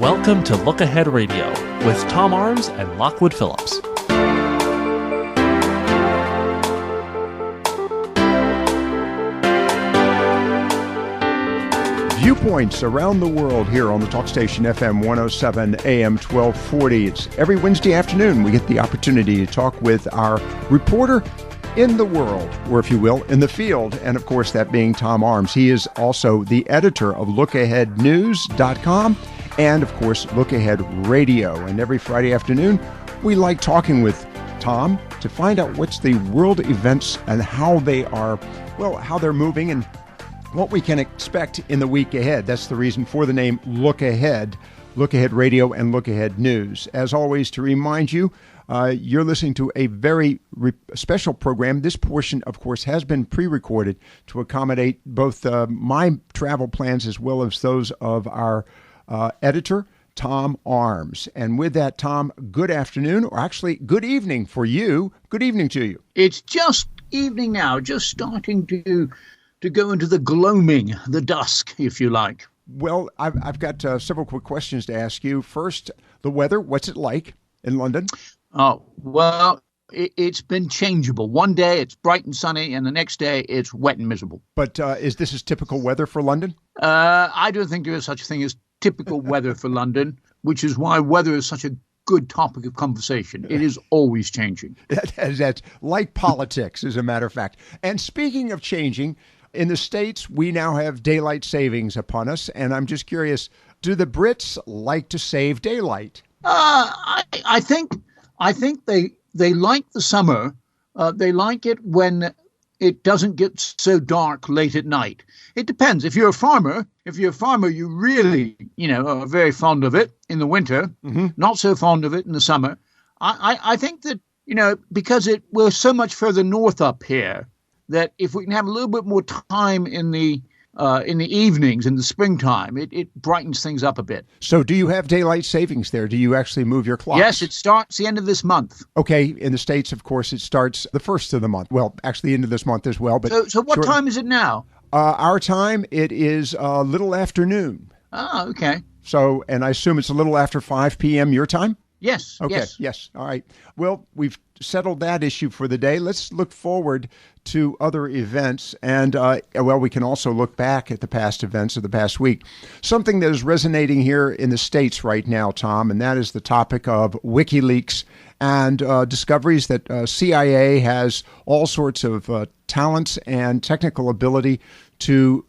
Welcome to Look Ahead Radio with Tom Arms and Lockwood Phillips. Viewpoints around the world here on the talk station FM 107 AM 1240. It's every Wednesday afternoon we get the opportunity to talk with our reporter in the world, or if you will, in the field, and of course that being Tom Arms. He is also the editor of LookAheadNews.com and of course Look Ahead Radio. And every Friday afternoon we like talking with Tom to find out what's the world events and how they are, well, how they're moving and what we can expect in the week ahead. That's the reason for the name Look Ahead, Look Ahead Radio and Look Ahead News. As always, to remind you, you're listening to a very special program. This portion, of course, has been pre-recorded to accommodate both my travel plans as well as those of our editor, Tom Arms. And with that, Tom, good afternoon, or actually good evening for you. Good evening to you. It's just evening now, just starting to go into the gloaming, the dusk, if you like. Well, I've got several quick questions to ask you. First, the weather, what's it like in London? Oh, well, it's been changeable. One day it's bright and sunny, and the next day it's wet and miserable. But is this typical weather for London? I don't think there is such a thing as typical weather for London, which is why weather is such a good topic of conversation. It is always changing. That's like politics, as a matter of fact. And speaking of changing, in the States, we now have daylight savings upon us, and I'm just curious, do the Brits like to save daylight? I think they like the summer. They like it when it doesn't get so dark late at night. It depends. If you're a farmer, you really, are very fond of it in the winter, not so fond of it in the summer. I think that, because we're so much further north up here, that if we can have a little bit more time in the evenings, in the springtime, it brightens things up a bit. So do you have daylight savings there? Do you actually move your clocks? Yes, it starts the end of this month. Okay. In the States, of course, it starts the first of the month. Well, actually, the end of this month as well. But So what time is it now? Our time, it is a little after noon. Oh, okay. So, and I assume it's a little after 5 p.m. your time? Yes. Okay. Yes. All right. Well, we've settled that issue for the day. Let's look forward to other events. And, we can also look back at the past events of the past week. Something that is resonating here in the States right now, Tom, and that is the topic of WikiLeaks and discoveries that CIA has all sorts of talents and technical ability to,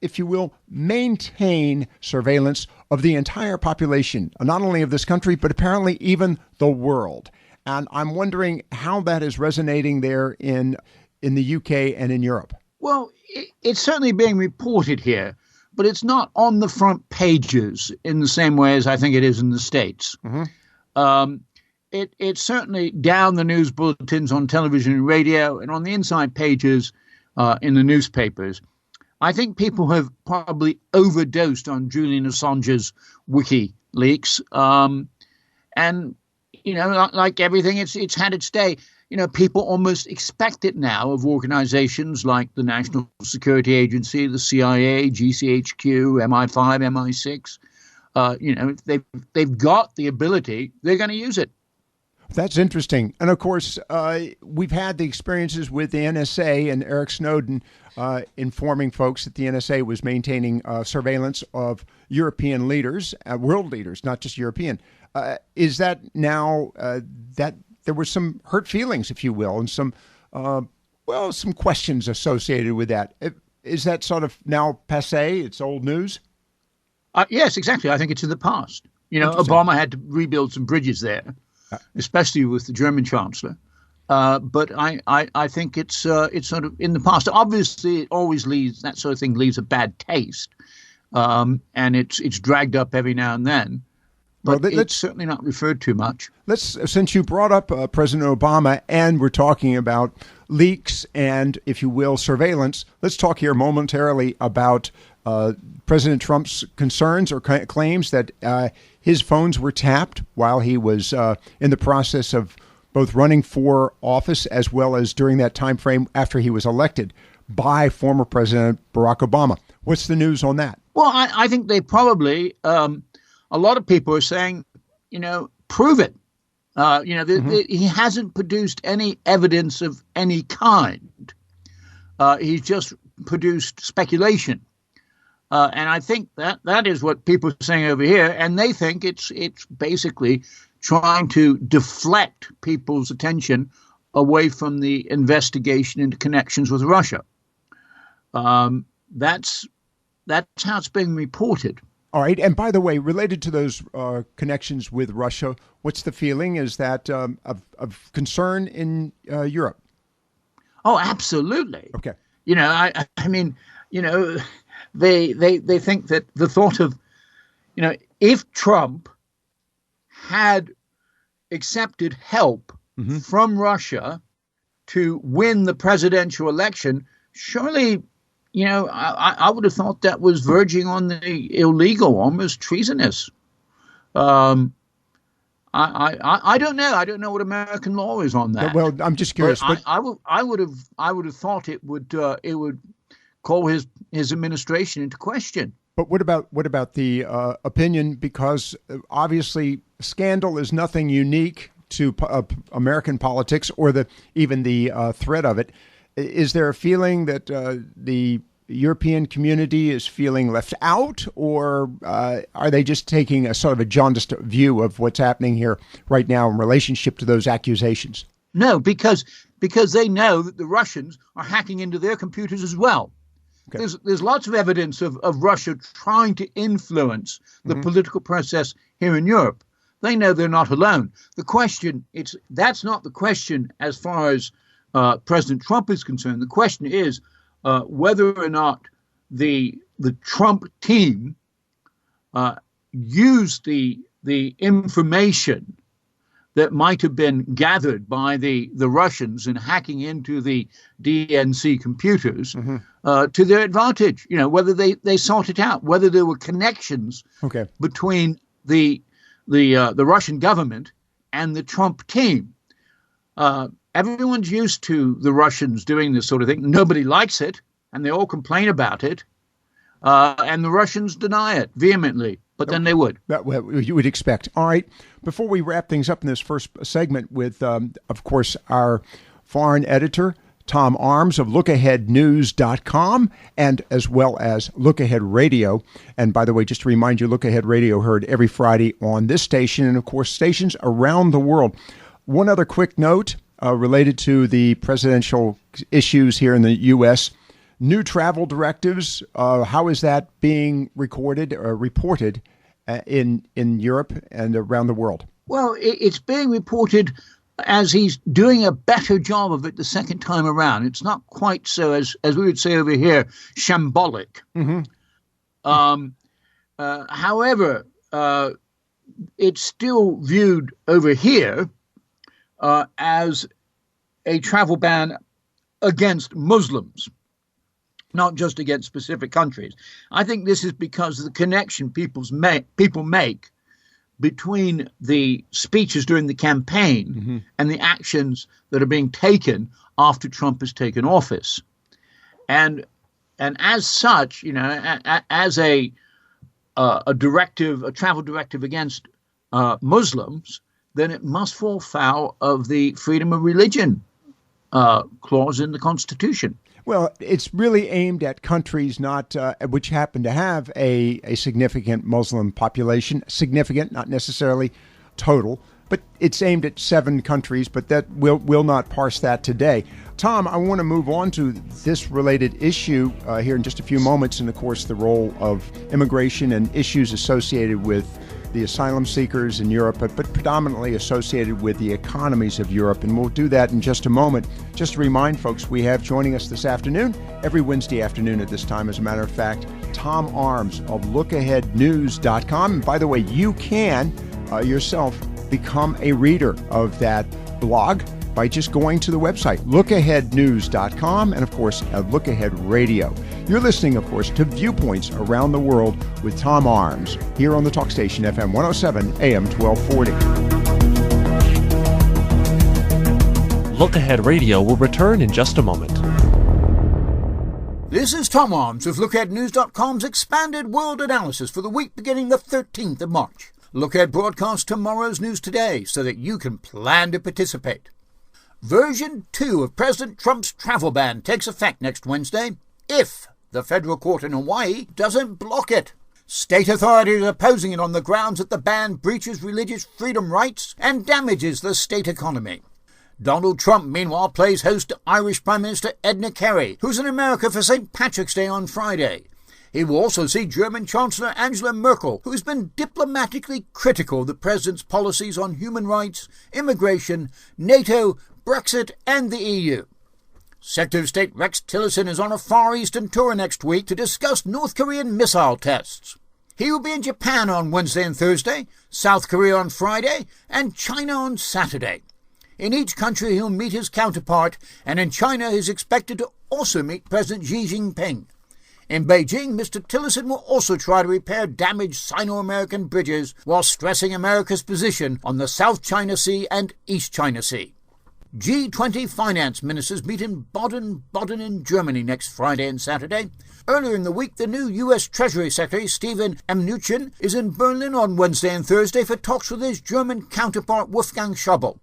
if you will, maintain surveillance of the entire population, not only of this country, but apparently even the world. And I'm wondering how that is resonating there in the UK and in Europe. Well, it's certainly being reported here, but it's not on the front pages in the same way as I think it is in the States. Mm-hmm. It's certainly down the news bulletins on television and radio and on the inside pages in the newspapers. I think people have probably overdosed on Julian Assange's WikiLeaks. And, like everything, it's had its day. People almost expect it now of organizations like the National Security Agency, the CIA, GCHQ, MI5, MI6. They've got the ability, they're going to use it. That's interesting. And of course, we've had the experiences with the NSA and Eric Snowden informing folks that the NSA was maintaining surveillance of European leaders, world leaders, not just European. Is that now that there were some hurt feelings, if you will, and some questions associated with that? Is that sort of now passé? It's old news? Yes, exactly. I think it's in the past. Obama had to rebuild some bridges there, especially with the German chancellor. But I think it's sort of in the past. Obviously, it always that sort of thing leaves a bad taste, and it's dragged up every now and then. But it's certainly not referred to much. Since you brought up President Obama and we're talking about leaks and, if you will, surveillance, let's talk here momentarily about President Trump's concerns or claims that his phones were tapped while he was in the process of both running for office as well as during that time frame after he was elected by former President Barack Obama. What's the news on that? Well, I think they probably a lot of people are saying, prove it. He hasn't produced any evidence of any kind. He's just produced speculation. And I think that is what people are saying over here. And they think it's basically trying to deflect people's attention away from the investigation into connections with Russia. That's how it's being reported. All right. And by the way, related to those connections with Russia, what's the feeling? Is that of concern in Europe? Oh, absolutely. Okay. I mean, they think that the thought of, if Trump had accepted help from Russia to win the presidential election, surely, I would have thought that was verging on the illegal, almost treasonous. I don't know. I don't know what American law is on that. Well, I'm just curious. But I would have thought it would call his administration into question. But what about the opinion? Because obviously, scandal is nothing unique to American politics or even the threat of it. Is there a feeling that the European community is feeling left out, or are they just taking a sort of a jaundiced view of what's happening here right now in relationship to those accusations? No, because they know that the Russians are hacking into their computers as well. Okay. There's lots of evidence of Russia trying to influence the political process here in Europe. They know they're not alone. The question, that's not the question as far as President Trump is concerned. The question is whether or not the Trump team used the information that might have been gathered by the Russians in hacking into the DNC computers to their advantage. Whether they sought it out, whether there were connections between the Russian government and the Trump team. Everyone's used to the Russians doing this sort of thing. Nobody likes it, and they all complain about it. And the Russians deny it vehemently, but then they would. Well, you would expect. All right. Before we wrap things up in this first segment with, of course, our foreign editor, Tom Arms of LookAheadNews.com, and as well as Look Ahead Radio. And by the way, just to remind you, Look Ahead Radio heard every Friday on this station and, of course, stations around the world. One other quick note related to the presidential issues here in the U.S., new travel directives. How is that being reported in Europe and around the world? Well, it's being reported as he's doing a better job of it the second time around. It's not quite so, as we would say over here, shambolic. However, it's still viewed over here as a travel ban against Muslims, not just against specific countries. I think this is because of the connection people make between the speeches during the campaign and the actions that are being taken after Trump has taken office. And as such, as a directive, a travel directive against Muslims, then it must fall foul of the freedom of religion clause in the Constitution. Well, it's really aimed at countries not which happen to have a significant Muslim population, significant, not necessarily total, but it's aimed at 7 countries, but that we'll not parse that today. Tom, I want to move on to this related issue here in just a few moments, and of course the role of immigration and issues associated with the asylum seekers in Europe, but predominantly associated with the economies of Europe. And we'll do that in just a moment. Just to remind folks, we have joining us this afternoon, every Wednesday afternoon at this time, as a matter of fact, Tom Arms of LookAheadNews.com. And by the way, you can yourself become a reader of that blog by just going to the website, LookAheadNews.com, and of course, Look Ahead Radio. You're listening, of course, to Viewpoints Around the World with Tom Arms, here on the talk station FM 107 AM 1240. Look Ahead Radio will return in just a moment. This This is Tom Arms with LookAheadNews.com's expanded world analysis for the week beginning the 13th of March. LookAhead broadcasts tomorrow's news today so that you can plan to participate. Version 2 of President Trump's travel ban takes effect next Wednesday if the federal court in Hawaii doesn't block it. State authorities are opposing it on the grounds that the ban breaches religious freedom rights and damages the state economy. Donald Trump, meanwhile, plays host to Irish Prime Minister Edna Kerry, who's in America for St. Patrick's Day on Friday. He will also see German Chancellor Angela Merkel, who has been diplomatically critical of the president's policies on human rights, immigration, NATO, Brexit and the EU. Secretary of State Rex Tillerson is on a Far Eastern tour next week to discuss North Korean missile tests. He will be in Japan on Wednesday and Thursday, South Korea on Friday, and China on Saturday. In each country he'll meet his counterpart, and in China he's expected to also meet President Xi Jinping. In Beijing, Mr. Tillerson will also try to repair damaged Sino-American bridges while stressing America's position on the South China Sea and East China Sea. G20 finance ministers meet in Baden in Germany next Friday and Saturday. Earlier in the week, the new U.S. Treasury Secretary, Steven Mnuchin, is in Berlin on Wednesday and Thursday for talks with his German counterpart, Wolfgang Schäuble.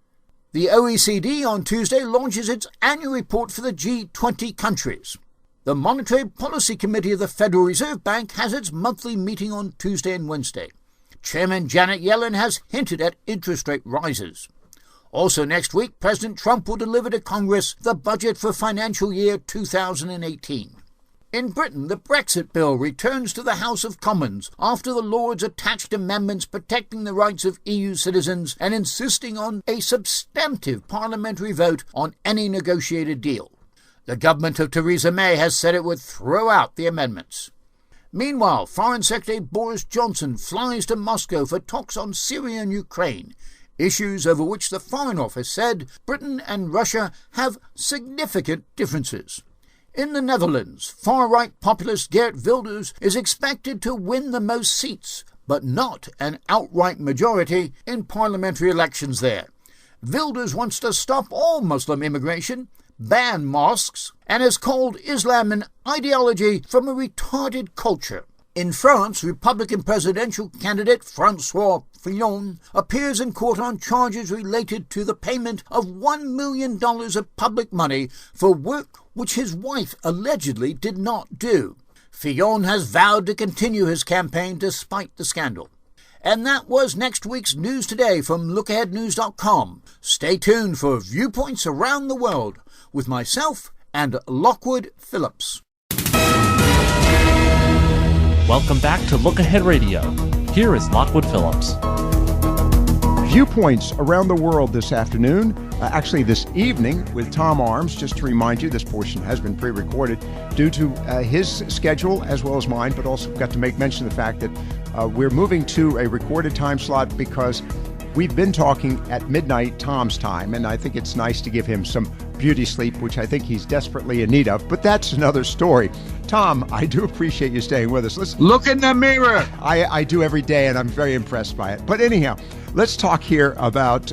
The OECD on Tuesday launches its annual report for the G20 countries. The Monetary Policy Committee of the Federal Reserve Bank has its monthly meeting on Tuesday and Wednesday. Chairman Janet Yellen has hinted at interest rate rises. Also next week, President Trump will deliver to Congress the budget for financial year 2018. In Britain, the Brexit bill returns to the House of Commons after the Lords attached amendments protecting the rights of EU citizens and insisting on a substantive parliamentary vote on any negotiated deal. The government of Theresa May has said it would throw out the amendments. Meanwhile, Foreign Secretary Boris Johnson flies to Moscow for talks on Syria and Ukraine, issues over which the Foreign Office said Britain and Russia have significant differences. In the Netherlands, far-right populist Geert Wilders is expected to win the most seats, but not an outright majority in parliamentary elections there. Wilders wants to stop all Muslim immigration, ban mosques, and has called Islam an ideology from a retarded culture. In France, Republican presidential candidate François Fillon appears in court on charges related to the payment of $1 million of public money for work which his wife allegedly did not do. Fillon has vowed to continue his campaign despite the scandal. And that was next week's News Today from LookAheadNews.com. Stay tuned for Viewpoints Around the World with myself and Lockwood Phillips. Welcome back to Look Ahead Radio. Here is Lockwood Phillips. Viewpoints around the world this afternoon, actually this evening with Tom Arms. Just to remind you, this portion has been pre-recorded due to his schedule as well as mine, but also got to make mention of the fact that we're moving to a recorded time slot because we've been talking at midnight Tom's time, and I think it's nice to give him some beauty sleep, which I think he's desperately in need of, but that's another story. Tom, I do appreciate you staying with us. Let's look in the mirror. I do every day, and I'm very impressed by it. But anyhow, let's talk here about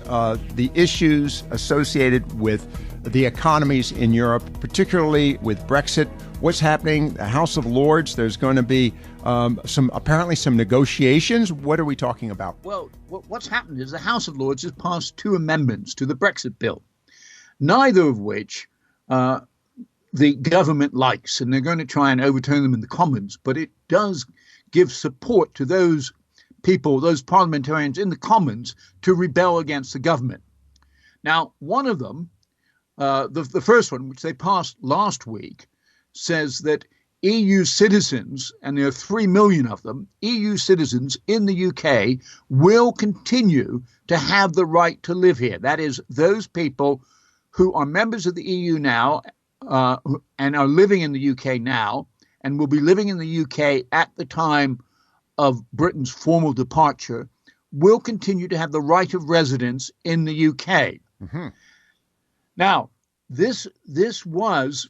the issues associated with the economies in Europe, particularly with Brexit. What's happening? The House of Lords, there's going to be apparently some negotiations. What are we talking about? Well, what's happened is the House of Lords has passed 2 amendments to the Brexit bill, neither of which the government likes, and they're going to try and overturn them in the Commons. But it does give support to those people, those parliamentarians in the Commons, to rebel against the government. Now, one of them, the first one, which they passed last week, says that EU citizens, and there are 3 million of them, EU citizens in the UK will continue to have the right to live here. That is, those people who are members of the EU now and are living in the UK now and will be living in the UK at the time of Britain's formal departure will continue to have the right of residence in the UK. Mm-hmm. Now, this was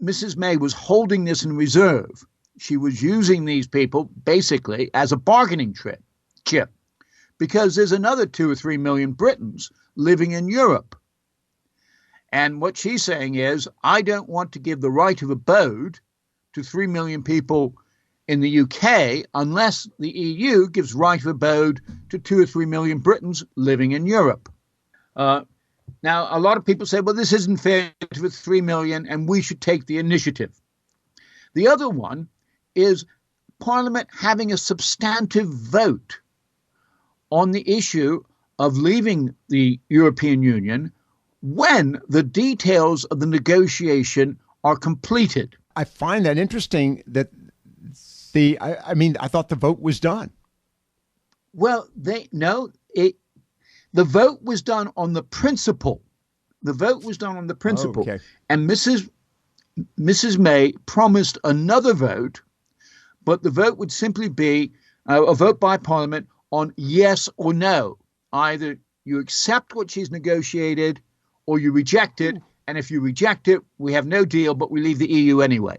Mrs. May was holding this in reserve. She was using these people basically as a bargaining chip because there's another 2 or 3 million Britons living in Europe. And what she's saying is, I don't want to give the right of abode to 3 million people in the UK unless the EU gives right of abode to 2 or 3 million Britons living in Europe. Now, a lot of people say, well, this isn't fair to 3 million and we should take the initiative. The other one is Parliament having a substantive vote on the issue of leaving the European Union when the details of the negotiation are completed. I find that interesting that I thought the vote was done. Well, the vote was done on the principle. The vote was done on the principle. Okay. And Mrs. May promised another vote, but the vote would simply be a vote by Parliament on yes or no. Either you accept what she's negotiated or you reject it. And if you reject it, we have no deal, but we leave the EU anyway.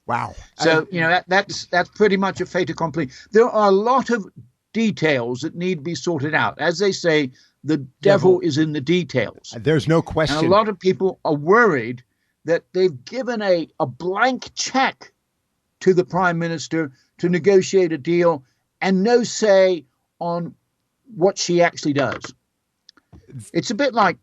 Wow. So, that's pretty much a fait accompli. There are a lot of details that need to be sorted out. As they say, the devil is in the details. There's no question. And a lot of people are worried that they've given a blank check to the Prime Minister to negotiate a deal and no say on what she actually does. It's a bit like,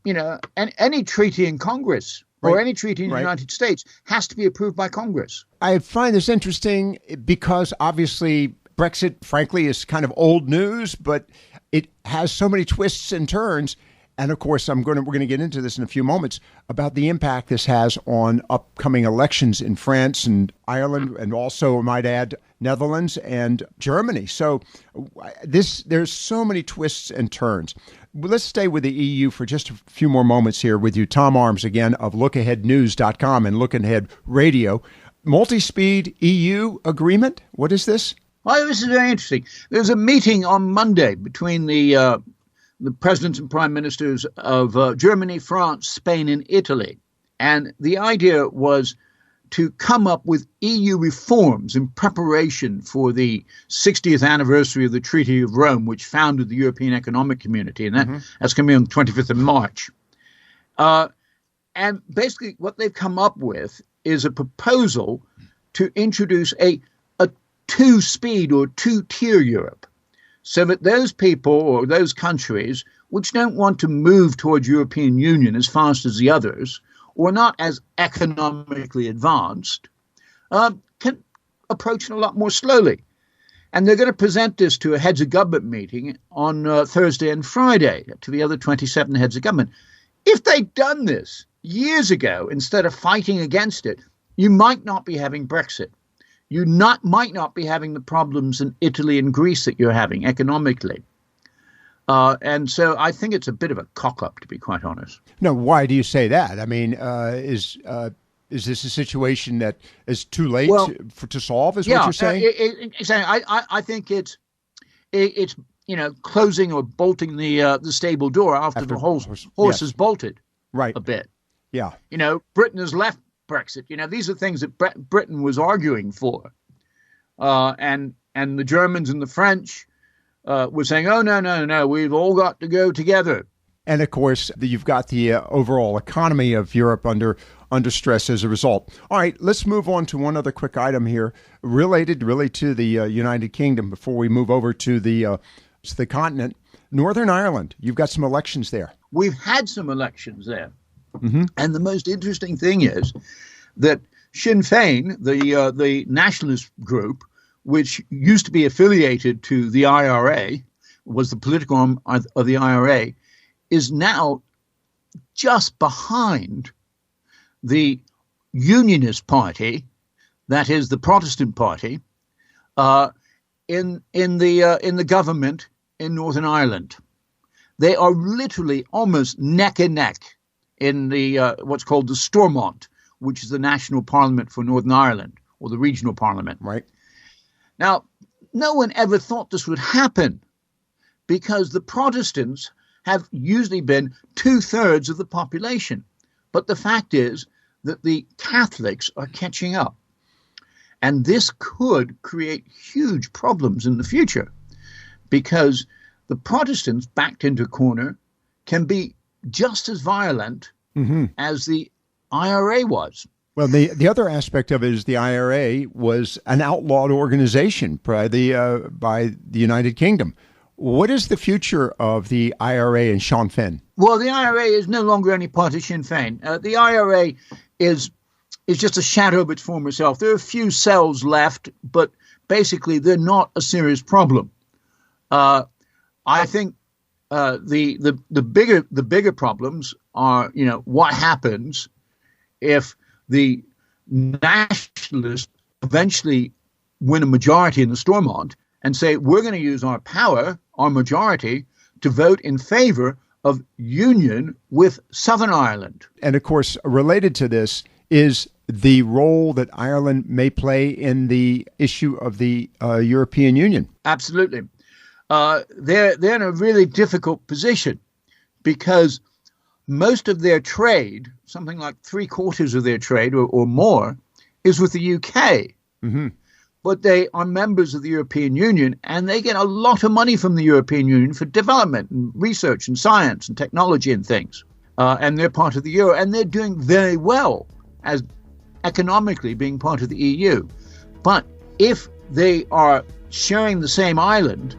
any treaty in Congress or any treaty in the United States has to be approved by Congress. I find this interesting because obviously Brexit, frankly, is kind of old news, but it has so many twists and turns. And of course, we're going to get into this in a few moments about the impact this has on upcoming elections in France and Ireland, and also, I might add, Netherlands and Germany. So there's so many twists and turns. Let's stay with the EU for just a few more moments here with you. Tom Arms, again, of LookAheadNews.com and LookAhead Radio. Multi-speed EU agreement? What is this? Well, this is very interesting. There's a meeting on Monday between the presidents and prime ministers of Germany, France, Spain, and Italy. And the idea was to come up with EU reforms in preparation for the 60th anniversary of the Treaty of Rome, which founded the European Economic Community. And that's going to be on the 25th of March. And basically what they've come up with is a proposal to introduce a two-speed or two-tier Europe, so that those people or those countries which don't want to move towards European Union as fast as the others, or not as economically advanced, can approach it a lot more slowly. And they're going to present this to a heads of government meeting on Thursday and Friday, to the other 27 heads of government. If they'd done this years ago, instead of fighting against it, you might not be having Brexit. You might not be having the problems in Italy and Greece that you're having economically. And so I think it's a bit of a cock-up, to be quite honest. No, why do you say that? I mean, is this a situation that is too late to solve, is what you're saying? I think it's closing or bolting the stable door after the horse is bolted a bit. Yeah. Britain has left Brexit. These are things that Britain was arguing for. And the Germans and the French were saying, oh, no, we've all got to go together. And of course, you've got the overall economy of Europe under stress as a result. All right, let's move on to one other quick item here related really to the United Kingdom before we move over to the continent. Northern Ireland, you've got some elections there. We've had some elections there. Mm-hmm. And the most interesting thing is that Sinn Féin, the nationalist group, which used to be affiliated to the IRA, was the political arm of the IRA, is now just behind the Unionist Party, that is the Protestant Party, in the government in Northern Ireland. They are literally almost neck and neck in the what's called the Stormont, which is the national parliament for Northern Ireland, or the regional parliament. Right. Now, no one ever thought this would happen because the Protestants have usually been 2/3 of the population. But the fact is that the Catholics are catching up. And this could create huge problems in the future because the Protestants, backed into a corner, can be just as violent as the IRA was. Well, the other aspect of it is the IRA was an outlawed organization by the United Kingdom. What is the future of the IRA and Sinn Féin? Well, the IRA is no longer any part of Sinn Féin. The IRA is just a shadow of its former self. There are a few cells left, but basically they're not a serious problem. I think the bigger problems are, what happens if the nationalists eventually win a majority in the Stormont and say, we're going to use our power, our majority, to vote in favor of union with Southern Ireland. And of course, related to this is the role that Ireland may play in the issue of the European Union. Absolutely. They're in a really difficult position because most of their trade, something like 3/4 of their trade or more, is with the UK. Mm-hmm. But they are members of the European Union, and they get a lot of money from the European Union for development and research and science and technology and things. And they're part of the euro, and they're doing very well as economically being part of the EU. But if they are sharing the same island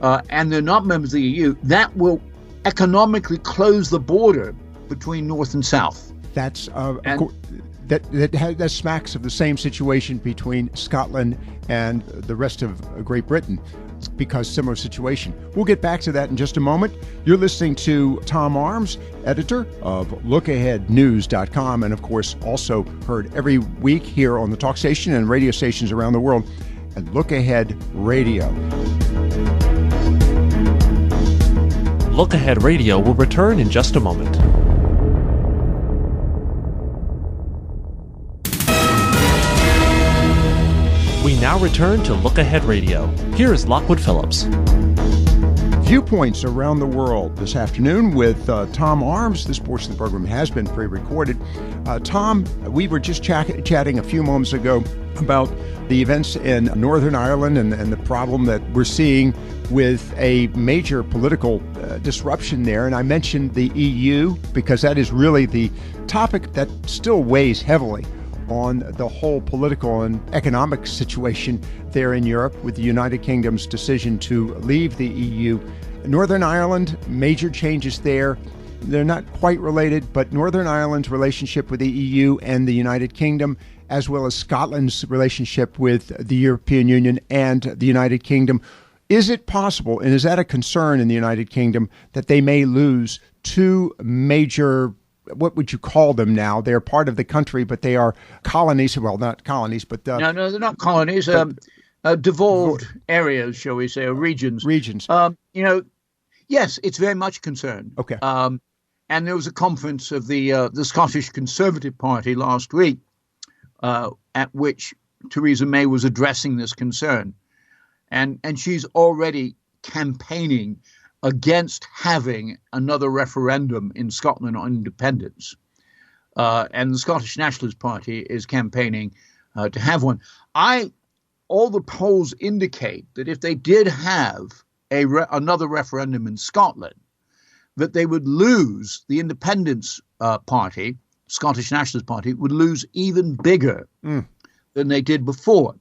and they're not members of the EU, that will economically close the border between North and South. That's that smacks of the same situation between Scotland and the rest of Great Britain, because similar situation. We'll get back to that in just a moment. You're listening to Tom Arms, editor of LookAheadNews.com, and of course also heard every week here on the talk station and radio stations around the world at Look Ahead Radio. Look Ahead Radio will return in just a moment. We now return to Look Ahead Radio. Here is Lockwood Phillips. Viewpoints around the world this afternoon with Tom Arms. This portion of the program has been pre-recorded. Tom, we were just chatting a few moments ago about the events in Northern Ireland and the problem that we're seeing with a major political disruption there. And I mentioned the EU because that is really the topic that still weighs heavily on the whole political and economic situation there in Europe with the United Kingdom's decision to leave the EU. Northern Ireland, major changes there. They're not quite related, but Northern Ireland's relationship with the EU and the United Kingdom, as well as Scotland's relationship with the European Union and the United Kingdom. Is it possible, and is that a concern in the United Kingdom, that they may lose two major, what would you call them now? They're part of the country, but they are colonies. Well, not colonies, but... No, they're not colonies. Devolved areas, shall we say, or regions. Regions. Yes, it's very much a concern. Okay. And there was a conference of the Scottish Conservative Party last week at which Theresa May was addressing this concern. And she's already campaigning against having another referendum in Scotland on independence. And the Scottish Nationalist Party is campaigning to have one. All the polls indicate that if they did have another referendum in Scotland, that they would lose the Independence Party, Scottish Nationalist Party, would lose even bigger than they did before.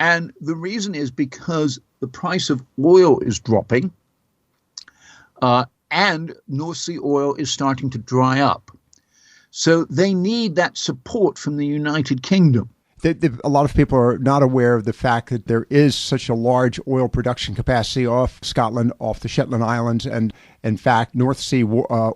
And the reason is because the price of oil is dropping and North Sea oil is starting to dry up. So they need that support from the United Kingdom. A lot of people are not aware of the fact that there is such a large oil production capacity off Scotland, off the Shetland Islands, and in fact, North Sea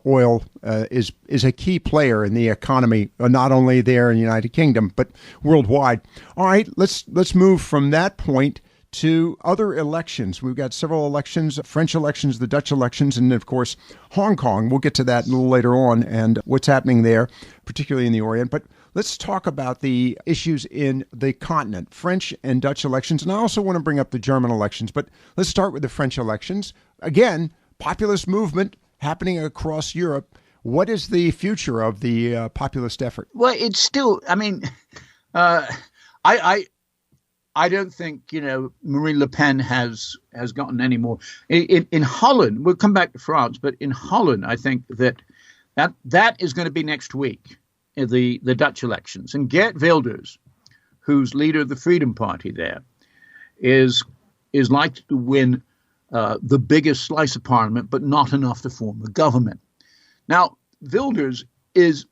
oil is a key player in the economy, not only there in the United Kingdom but worldwide. All right, let's move from that point to other elections. We've got several elections: French elections, the Dutch elections, and of course Hong Kong. We'll get to that a little later on and what's happening there, particularly in the Orient. But let's talk about the issues in the continent, French and Dutch elections. And I also want to bring up the German elections, but let's start with the French elections. Again, populist movement happening across Europe. What is the future of the populist effort? Well, it's still, I don't think, Marine Le Pen has gotten any more. In Holland, we'll come back to France, but in Holland, I think that That is going to be next week, the Dutch elections. And Geert Wilders, who's leader of the Freedom Party there, is likely to win the biggest slice of parliament, but not enough to form a government. Now, Wilders is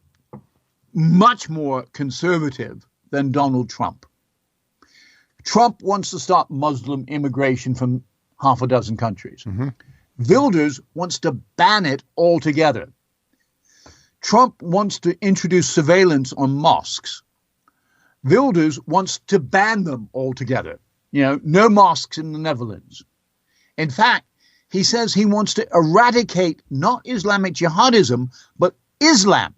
much more conservative than Donald Trump. Trump wants to stop Muslim immigration from half a dozen countries. Mm-hmm. Wilders wants to ban it altogether. Trump wants to introduce surveillance on mosques. Wilders wants to ban them altogether. No mosques in the Netherlands. In fact, he says he wants to eradicate not Islamic jihadism, but Islam.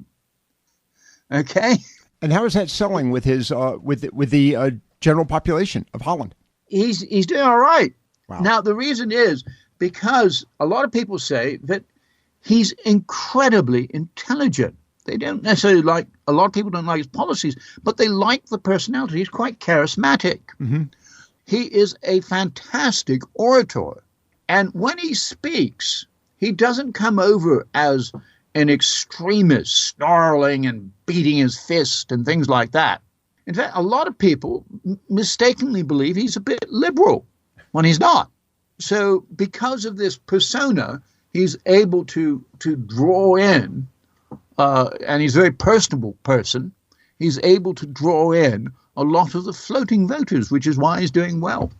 Okay? And how is that selling with his with the general population of Holland? He's doing all right. Wow. Now, the reason is because a lot of people say that he's incredibly intelligent. They don't necessarily a lot of people don't like his policies, but they like the personality. He's quite charismatic. Mm-hmm. He is a fantastic orator. And when he speaks, he doesn't come over as an extremist, snarling and beating his fist and things like that. In fact, a lot of people mistakenly believe he's a bit liberal when he's not. So because of this persona, he's able to draw in, and he's a very personable person, he's able to draw in a lot of the floating voters, which is why he's doing well.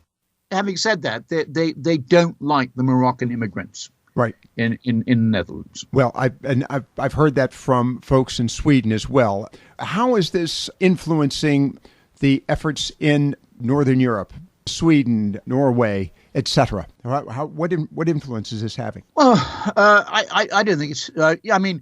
Having said that, they don't like the Moroccan immigrants, right? In the Netherlands. Well, I've heard that from folks in Sweden as well. How is this influencing the efforts in Northern Europe, Sweden, Norway, etc.? What influence is this having? Well, I don't think it's. I mean,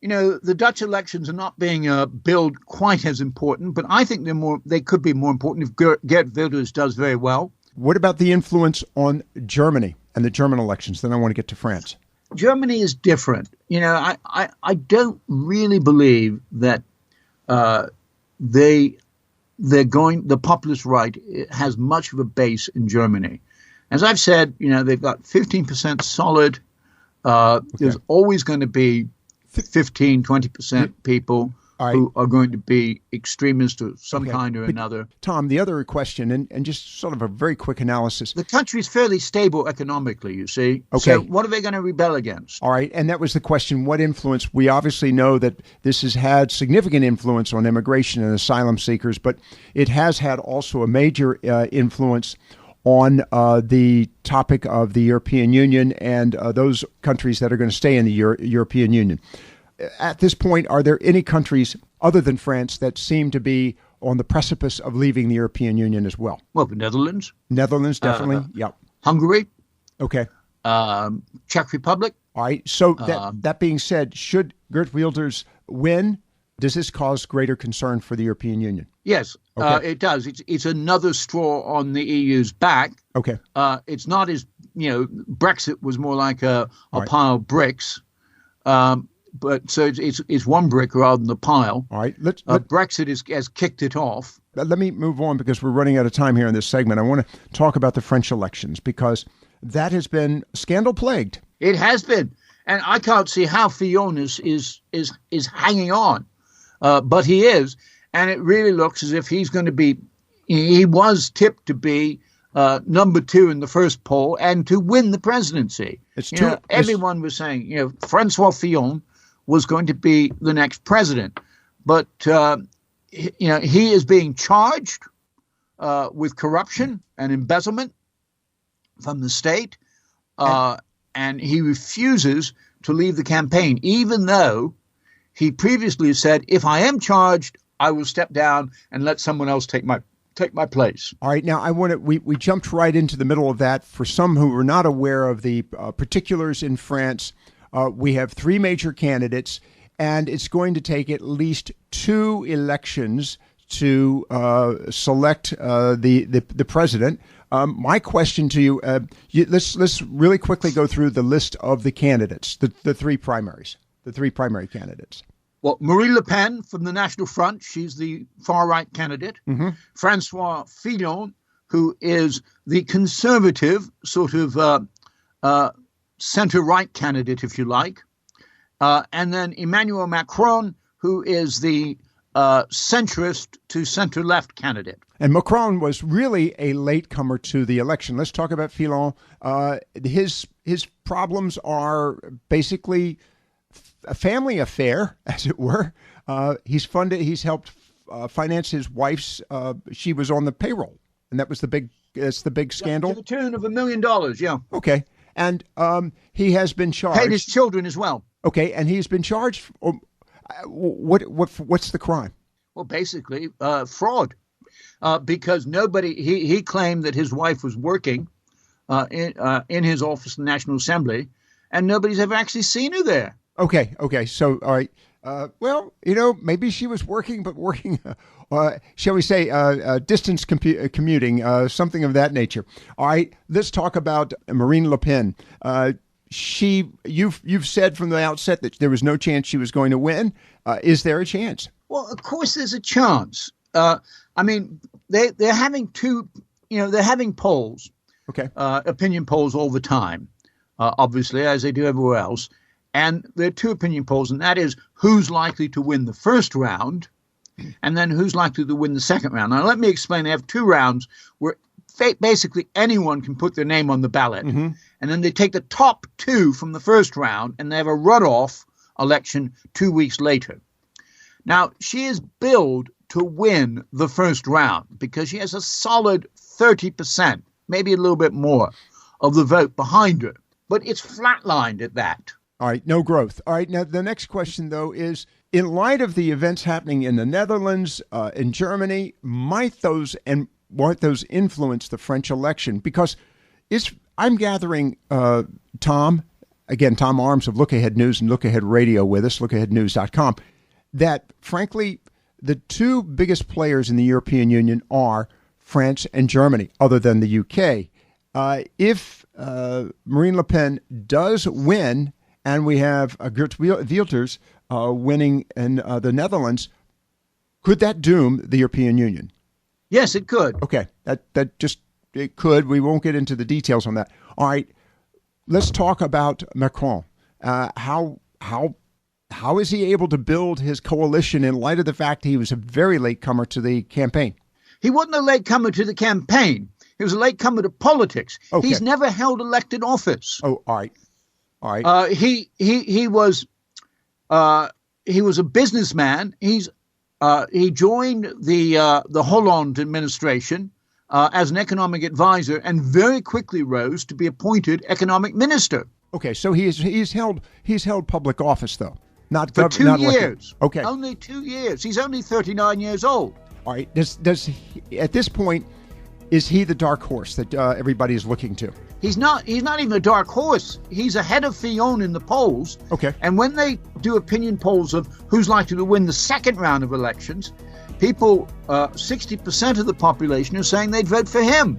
the Dutch elections are not being billed quite as important, but I think they could be more important if Geert Wilders does very well. What about the influence on Germany and the German elections? Then I want to get to France. Germany is different. I don't really believe that the populist right has much of a base in Germany. As I've said, they've got 15% solid. Okay. There's always going to be 15, 20% people who are going to be extremists of some kind or another. Tom, the other question, and just sort of a very quick analysis. The country's fairly stable economically, you see. Okay. So what are they going to rebel against? All right. And that was the question. What influence? We obviously know that this has had significant influence on immigration and asylum seekers, but it has had also a major influence on the topic of the European Union and those countries that are going to stay in the European Union. At this point, are there any countries other than France that seem to be on the precipice of leaving the European Union as well? Well, the Netherlands. Netherlands, definitely. Yep. Hungary. Okay. Czech Republic. All right. So that being said, should Geert Wilders win, does this cause greater concern for the European Union? Yes, okay. It does. It's another straw on the EU's back. Okay. It's not as, Brexit was more like a pile of bricks. But so it's one brick rather than a pile. All right. Brexit has kicked it off. Let me move on because we're running out of time here in this segment. I want to talk about the French elections because that has been scandal plagued. It has been, and I can't see how Fillon is hanging on, but he is, and it really looks as if he's going to be. He was tipped to be number 2 in the first poll and to win the presidency. Everyone was saying, Francois Fillon was going to be the next president. But, he is being charged with corruption and embezzlement from the state. And he refuses to leave the campaign, even though he previously said, if I am charged, I will step down and let someone else take my place. All right. Now, we jumped right into the middle of that. For some who were not aware of the particulars in France, we have 3 major candidates, and it's going to take at least 2 elections to select the president. My question to you, let's really quickly go through the list of the candidates, the 3 primaries, the 3 primary candidates. Well, Marine Le Pen from the National Front, she's the far-right candidate. Mm-hmm. Francois Fillon, who is the conservative sort of center-right candidate, if you like. and then Emmanuel Macron, who is the centrist to center-left candidate. And Macron was really a latecomer to the election. Let's talk about Fillon. His problems are basically a family affair, as it were. He's helped finance his wife's. She was on the payroll, and that was the big scandal. To the tune of $1 million. Yeah. Okay, and he has been charged. Paid his children as well. Okay, and he's been charged. What's the crime? Well, basically, fraud. Because he claimed that his wife was working in his office in the National Assembly, and nobody's ever actually seen her there. Okay. So, all right. Well, maybe she was working, but working, shall we say, distance commuting, something of that nature. All right. Let's talk about Marine Le Pen. You've said from the outset that there was no chance she was going to win. Is there a chance? Well, of course, there's a chance. I mean, they're having they're having polls, okay, opinion polls all the time, obviously, as they do everywhere else. And there are two opinion polls, and that is who's likely to win the first round, and then who's likely to win the second round. Now, let me explain. They have two rounds where basically anyone can put their name on the ballot, and then they take the top two from the first round, and they have a runoff election 2 weeks later. Now, she is billed to win the first round because she has a solid 30%, maybe a little bit more, of the vote behind her. But it's flatlined at that. All right, no growth. All right, now the next question, though, is in light of the events happening in the Netherlands, in Germany, might those influence the French election? Because I'm gathering, Tom Arms of Look Ahead News and Look Ahead Radio with us, lookaheadnews.com, that, frankly, the two biggest players in the European Union are France and Germany, other than the UK. If Marine Le Pen does win, and we have Geert Wilders winning in the Netherlands, could that doom the European Union? Yes, it could. Okay, it could. We won't get into the details on that. All right, let's talk about Macron. How is he able to build his coalition in light of the fact he was a very latecomer to the campaign? He wasn't a latecomer to the campaign. He was a latecomer to politics. Okay. He's never held elected office. Oh, all right. He was a businessman. He joined the Hollande administration as an economic advisor and very quickly rose to be appointed economic minister. Okay, so he's held public office though. Not for 2 years. Okay, only 2 years. He's only 39 years old. All right. Does he, at this point, is he the dark horse that everybody is looking to? He's not even a dark horse. He's ahead of Fillon in the polls. Okay. And when they do opinion polls of who's likely to win the second round of elections, people, 60% of the population are saying they'd vote for him.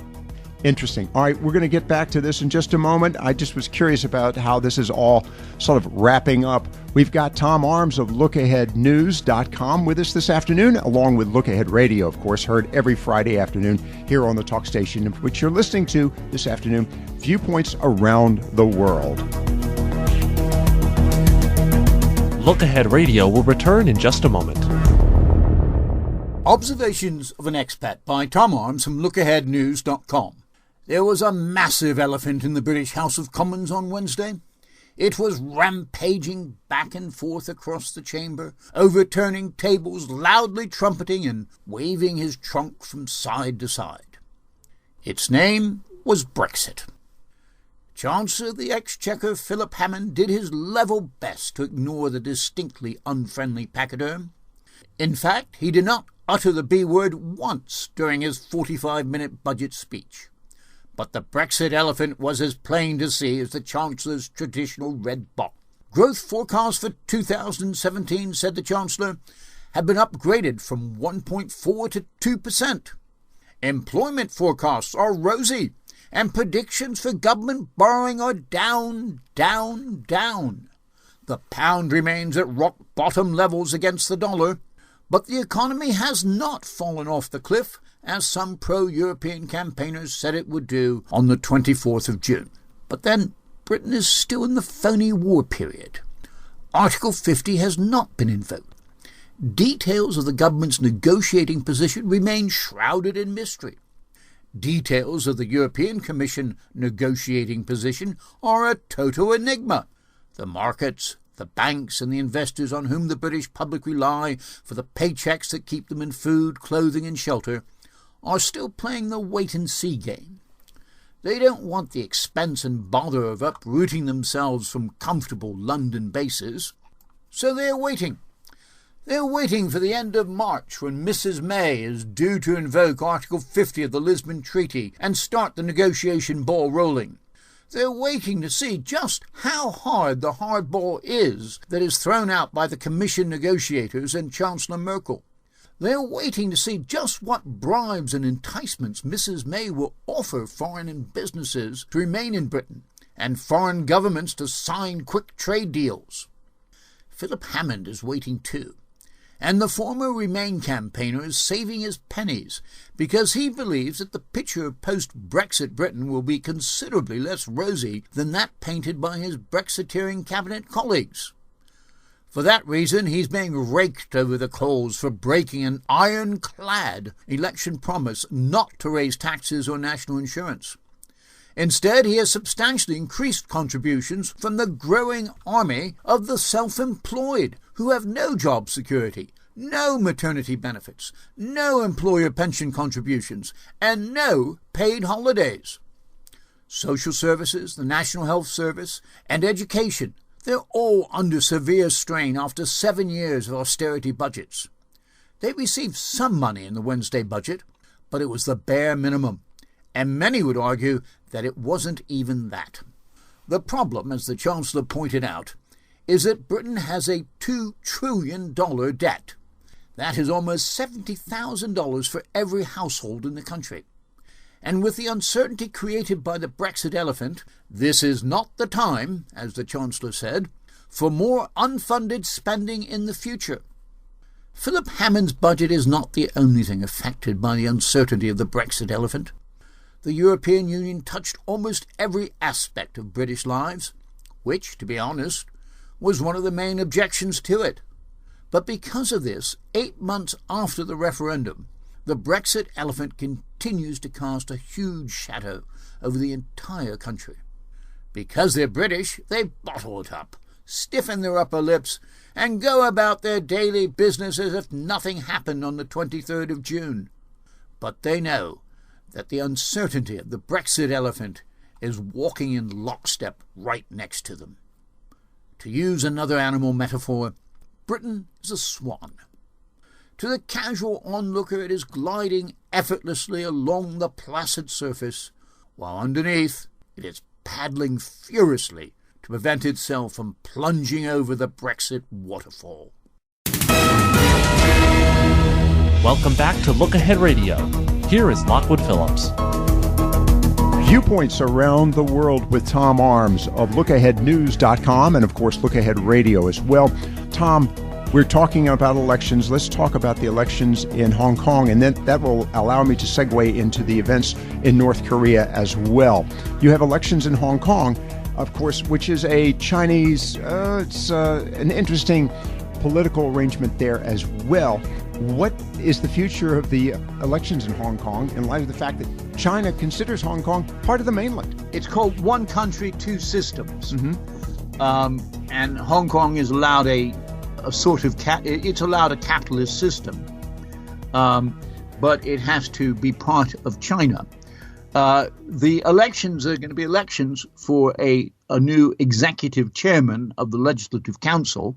Interesting. All right, we're going to get back to this in just a moment. I just was curious about how this is all sort of wrapping up. We've got Tom Arms of LookAheadNews.com with us this afternoon, along with Look Ahead Radio, of course, heard every Friday afternoon here on the talk station, which you're listening to this afternoon, Viewpoints Around the World. Look Ahead Radio will return in just a moment. Observations of an Expat by Tom Arms from LookAheadNews.com. There was a massive elephant in the British House of Commons on Wednesday. It was rampaging back and forth across the chamber, overturning tables, loudly trumpeting and waving his trunk from side to side. Its name was Brexit. Chancellor of the Exchequer Philip Hammond did his level best to ignore the distinctly unfriendly pachyderm. In fact, he did not utter the B word once during his 45-minute budget speech. But the Brexit elephant was as plain to see as the Chancellor's traditional red box. Growth forecasts for 2017, said the Chancellor, have been upgraded from 1.4 to 2%. Employment forecasts are rosy, and predictions for government borrowing are down, down, down. The pound remains at rock-bottom levels against the dollar, but the economy has not fallen off the cliff, as some pro-European campaigners said it would do on the 24th of June. But then, Britain is still in the phony war period. Article 50 has not been invoked. Details of the government's negotiating position remain shrouded in mystery. Details of the European Commission negotiating position are a total enigma. The markets, the banks and the investors on whom the British public rely for the paychecks that keep them in food, clothing and shelter are still playing the wait-and-see game. They don't want the expense and bother of uprooting themselves from comfortable London bases, so they're waiting. They're waiting for the end of March when Mrs. May is due to invoke Article 50 of the Lisbon Treaty and start the negotiation ball rolling. They're waiting to see just how hard the hardball is that is thrown out by the Commission negotiators and Chancellor Merkel. They're waiting to see just what bribes and enticements Mrs. May will offer foreign businesses to remain in Britain and foreign governments to sign quick trade deals. Philip Hammond is waiting too. And the former Remain campaigner is saving his pennies because he believes that the picture of post-Brexit Britain will be considerably less rosy than that painted by his Brexiteering cabinet colleagues. For that reason, he's being raked over the coals for breaking an ironclad election promise not to raise taxes or national insurance. Instead, he has substantially increased contributions from the growing army of the self-employed, who have no job security, no maternity benefits, no employer pension contributions, and no paid holidays. Social services, the National Health Service, and education, they're all under severe strain after 7 years of austerity budgets. They received some money in the Wednesday budget, but it was the bare minimum, and many would argue that it wasn't even that. The problem, as the Chancellor pointed out, is that Britain has a $2 trillion debt. That is almost $70,000 for every household in the country. And with the uncertainty created by the Brexit elephant, this is not the time, as the Chancellor said, for more unfunded spending in the future. Philip Hammond's budget is not the only thing affected by the uncertainty of the Brexit elephant. The European Union touched almost every aspect of British lives, which, to be honest, was one of the main objections to it. But because of this, 8 months after the referendum, the Brexit elephant continues to cast a huge shadow over the entire country. Because they're British, they bottle it up, stiffen their upper lips, and go about their daily business as if nothing happened on the 23rd of June. But they know that the uncertainty of the Brexit elephant is walking in lockstep right next to them. To use another animal metaphor, Britain is a swan. To the casual onlooker, it is gliding effortlessly along the placid surface, while underneath it is paddling furiously to prevent itself from plunging over the Brexit waterfall. Welcome back to Look Ahead Radio. Here is Lockwood Phillips. Viewpoints around the world with Tom Arms of LookAheadNews.com and, of course, Look Ahead Radio as well. Tom, we're talking about elections. Let's talk about the elections in Hong Kong, and then that will allow me to segue into the events in North Korea as well. You have elections in Hong Kong, of course, which is a Chinese, it's an interesting political arrangement there as well. What is the future of the elections in Hong Kong in light of the fact that China considers Hong Kong part of the mainland? It's called one country, two systems. And Hong Kong is allowed a sort of, it's allowed a capitalist system, but it has to be part of China. The elections are going to be elections for a new executive chairman of the Legislative Council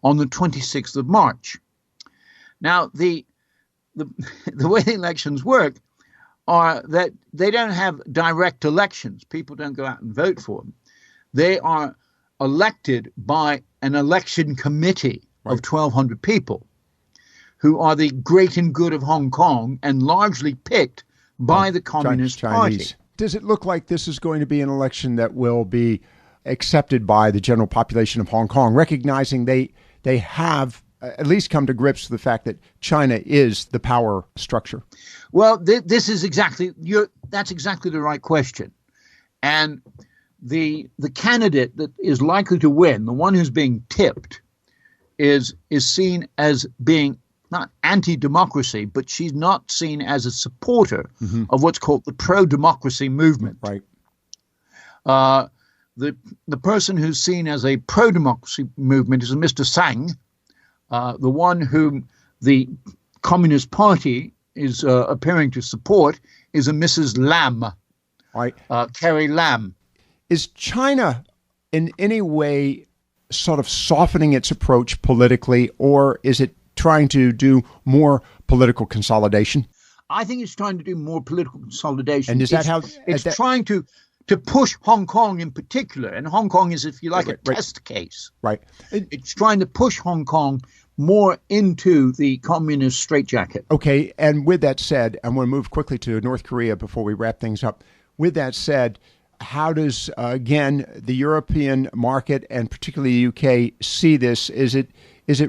on the 26th of March. Now, the way the elections work are that they don't have direct elections. People don't go out and vote for them. They are elected by an election committee of 1,200 people who are the great and good of Hong Kong and largely picked by the Communist Party. Does it look like this is going to be an election that will be accepted by the general population of Hong Kong, recognizing they have at least come to grips with the fact that China is the power structure? Well, this is exactly that's exactly the right question. And the candidate that is likely to win, the one who's being tipped, is seen as being not anti-democracy, but she's not seen as a supporter of what's called the pro-democracy movement. Right. The person who's seen as a pro-democracy movement is a Mr. Sang, the one whom the Communist Party is appearing to support is a Mrs. Lam, Right. Carrie Lam. Is China in any way sort of softening its approach politically, or is it trying to do more political consolidation? I think it's trying to do more political consolidation. And is that how it's trying to push Hong Kong in particular? And Hong Kong is, if you like, a test case. Right. It's trying to push Hong Kong more into the communist straitjacket. Okay. And with that said, I'm going to move quickly to North Korea before we wrap things up. With that said, how does, again, the European market and particularly the UK see this? Is it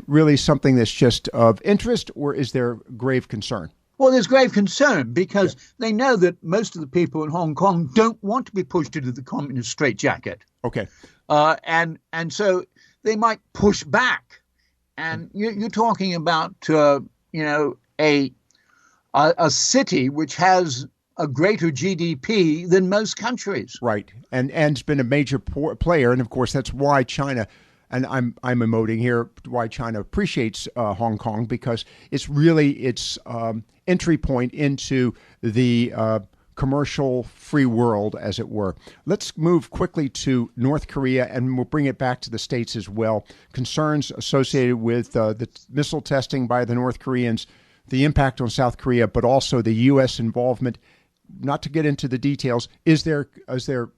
really something that's just of interest, or is there grave concern? Well, there's grave concern because they know that most of the people in Hong Kong don't want to be pushed into the communist straitjacket. Okay. And so they might push back. And you're talking about, a city which has a greater GDP than most countries. Right. And it's been a major player. And of course, that's why China, and I'm emoting here, why China appreciates Hong Kong, because it's really its entry point into the commercial free world, as it were. Let's move quickly to North Korea, and we'll bring it back to the States as well. Concerns associated with the missile testing by the North Koreans, the impact on South Korea, but also the U.S. involvement. Not to get into the details, is there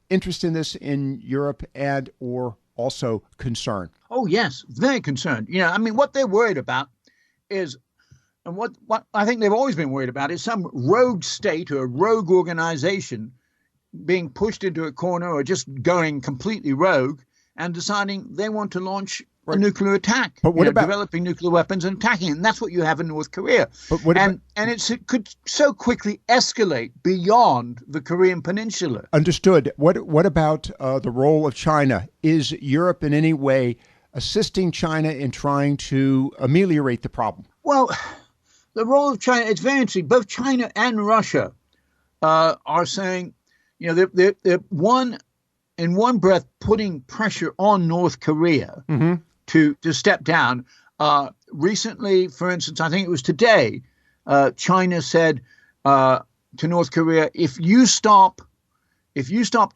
interest in this in Europe and or also concern? Oh, yes, very concerned. What they're worried about is, and what I think they've always been worried about, is some rogue state or rogue organization being pushed into a corner or just going completely rogue and deciding they want to launch a nuclear attack. But what about developing nuclear weapons and attacking it? And that's what you have in North Korea. But it could so quickly escalate beyond the Korean Peninsula. Understood. What about the role of China? Is Europe in any way assisting China in trying to ameliorate the problem? Well, the role of China, it's very interesting. Both China and Russia are saying, they're in one breath putting pressure on North Korea to step down. Recently, for instance, I think it was today, China said to North Korea, if you stop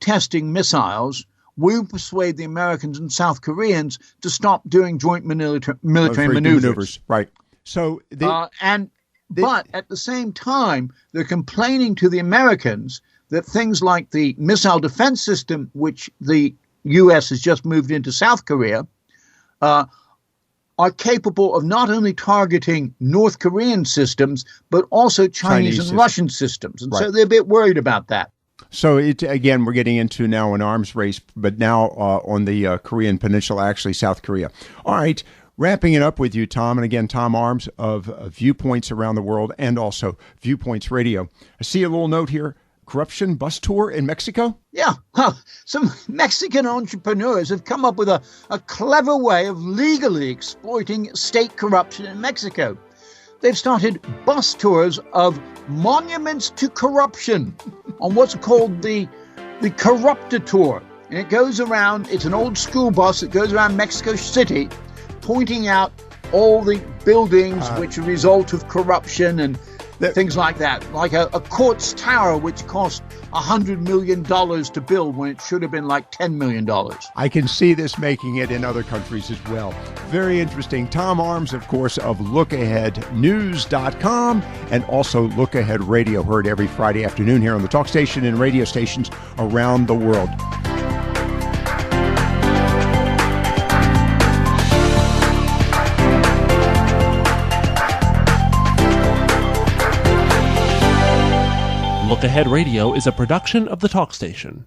testing missiles, we'll persuade the Americans and South Koreans to stop doing joint military maneuvers. Right. So but at the same time, they're complaining to the Americans that things like the missile defense system, which the U.S. has just moved into South Korea, are capable of not only targeting North Korean systems, but also Chinese and Russian systems. And so they're a bit worried about that. So, again, we're getting into now an arms race, but now on the Korean Peninsula, actually South Korea. All right, wrapping it up with you, Tom. And again, Tom Arms of Viewpoints Around the World and also Viewpoints Radio. I see a little note here. Corruption bus tour in Mexico? Yeah, well, some Mexican entrepreneurs have come up with a clever way of legally exploiting state corruption in Mexico. They've started bus tours of monuments to corruption on what's called the Corrupta Tour. And it goes around, it's an old school bus that goes around Mexico City, pointing out all the buildings which are a result of corruption and things like that, like a court's tower, which cost $100 million to build when it should have been like $10 million. I can see this making it in other countries as well. Very interesting. Tom Arms, of course, of LookAheadNews.com and also Look Ahead Radio, heard every Friday afternoon here on the talk station and radio stations around the world. Look Ahead Radio is a production of the Talk Station.